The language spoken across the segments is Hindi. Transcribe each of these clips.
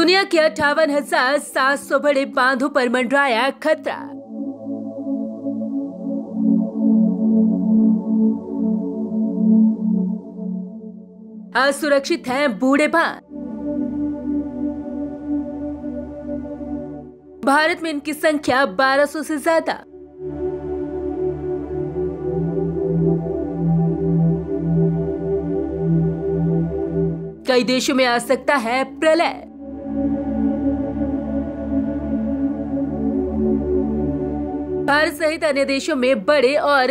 दुनिया के 58,700 बड़े बांधों पर मंडराया खतरा। असुरक्षित हैं बूढ़े बांध। भारत में इनकी संख्या 1200 से ज्यादा। कई देशों में आ सकता है प्रलय। भारत सहित अन्य देशों में बड़े और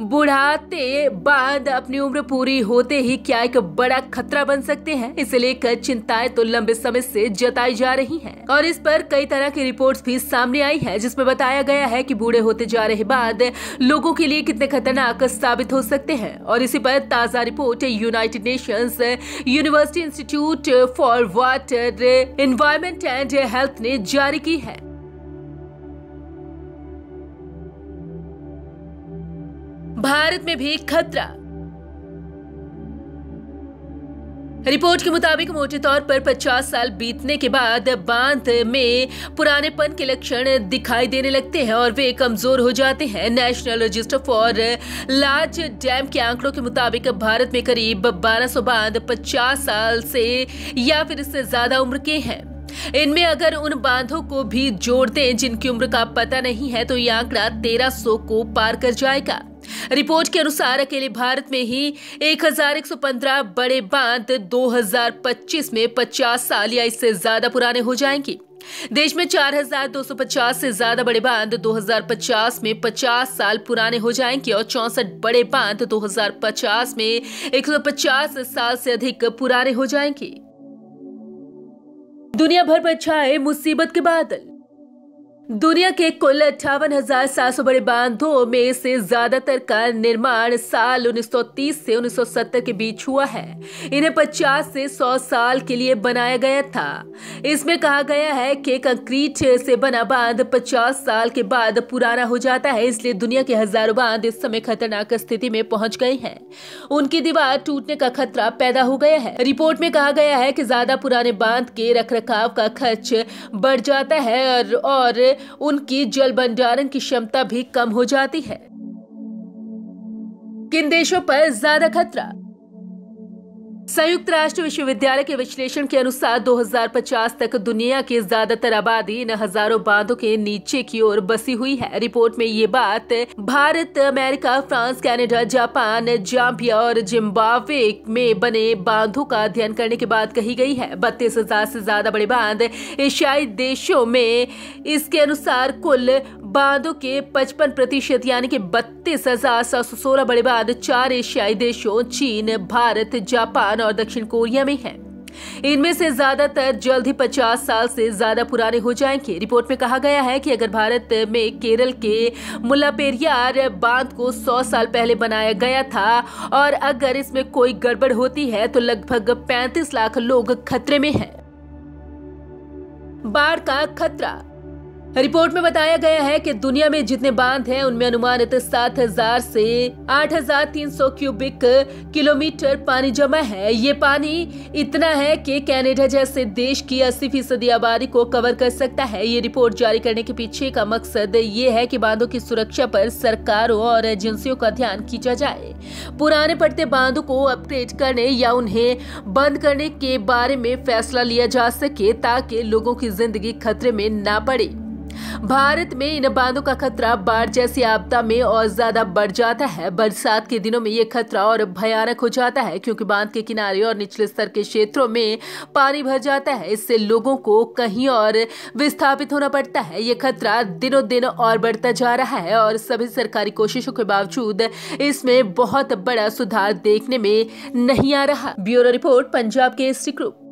बुढ़ाते बांध अपनी उम्र पूरी होते ही क्या एक बड़ा खतरा बन सकते हैं। इसे लेकर चिंताएं तो लंबे समय से जताई जा रही हैं और इस पर कई तरह की रिपोर्ट्स भी सामने आई है, जिसमें बताया गया है कि बूढ़े होते जा रहे बांध लोगों के लिए कितने खतरनाक साबित हो सकते हैं। और इसी पर ताजा report United Nations university institute for water environment and health ने जारी की है। भारत में भी खतरा। रिपोर्ट के मुताबिक मोटे तौर पर 50 साल बीतने के बाद बांध में पुरानेपन के लक्षण दिखाई देने लगते हैं और वे कमजोर हो जाते हैं। National register for large dam के आंकड़ों के मुताबिक भारत में करीब 1200 बांध 50 साल से या फिर इससे ज्यादा उम्र के हैं। इनमें अगर उन बांधों को भी जोड़ दें जिनकी उम्र का पता नहीं है तो यह आंकड़ा 1300 को पार कर जाएगा। रिपोर्ट के अनुसार अकेले भारत में ही 1115 बड़े बांध 2025 में 50 साल या इससे ज्यादा पुराने हो जाएंगे। देश में 4250 से ज्यादा बड़े बांध 2050 में 50 साल पुराने हो जाएंगे और 64 बड़े बांध 2050 में 150 साल से अधिक पुराने हो जाएंगे। दुनिया भर पर छाए मुसीबत के बादल। दुनिया के कुल 58,700 बड़े बांधों में से ज्यादातर का निर्माण साल 1930 से 1970 के बीच हुआ है। इन्हें 50 से 100 साल के लिए बनाया गया था। इसमें कहा गया है कि कंक्रीट से बना बांध 50 साल के बाद पुराना हो जाता है, इसलिए दुनिया के हजारों बांध इस समय खतरनाक स्थिति में पहुंच गए हैं। उनकी दीवार टूटने का खतरा पैदा हो गया है। रिपोर्ट में कहा गया है कि ज्यादा पुराने बांध के रखरखाव का खर्च बढ़ जाता है और उनकी जल भंडारण की क्षमता भी कम हो जाती है। किन देशों पर ज्यादा खतरा? संयुक्त राष्ट्र विश्वविद्यालय के विश्लेषण के अनुसार 2050 तक दुनिया की ज्यादातर आबादी इन हजारों बांधों के नीचे की ओर बसी हुई है। रिपोर्ट में ये बात Bharat, America, France, Canada, Japan, Zambia और जिम्बाब्वे में बने बांधों का अध्ययन करने के बाद कही गई है। 32,000 से ज्यादा बड़े बांध एशियाई देशों में। इसके अनुसार कुल बांधों के 55% यानी कि 32,716 बड़े बांध 4 एशियाई देशों चीन, भारत, जापान और दक्षिण कोरिया में हैं। इनमें से ज्यादातर जल्द ही 50 साल से ज्यादा पुराने हो जाएंगे। रिपोर्ट में कहा गया है कि अगर भारत में केरल के मुल्लापेरियार बांध को 100 साल पहले बनाया गया था और अगर इसमें कोई गड़बड़ होती है तो लगभग 35 लाख लोग खतरे में हैं। बाढ़ का खतरा। रिपोर्ट में बताया गया है कि दुनिया में जितने बांध हैं उनमें अनुमानित 7,000 से 8,300 क्यूबिक किलोमीटर पानी जमा है। ये पानी इतना है कि कनाडा जैसे देश की 80% आबादी को कवर कर सकता है। ये रिपोर्ट जारी करने के पीछे का मकसद ये है कि बांधों की सुरक्षा पर सरकारों और एजेंसियों का ध्यान खींचा जाए। पुराने पड़ते बांधों को अपग्रेड करने या उन्हें बंद करने के बारे में फैसला लिया जा सके ताकि लोगों की जिंदगी खतरे में ना पड़े। भारत में इन बांधों का खतरा बाढ़ जैसी आपदा में और ज्यादा बढ़ जाता है। बरसात के दिनों में ये खतरा और भयानक हो जाता है क्योंकि बांध के किनारे और निचले स्तर के क्षेत्रों में पानी भर जाता है। इससे लोगों को कहीं और विस्थापित होना पड़ता है। ये खतरा दिनों दिन और बढ़ता जा रहा है और सभी सरकारी कोशिशों के बावजूद इसमें बहुत बड़ा सुधार देखने में नहीं आ रहा। Bureau report, Punjab Kesari group.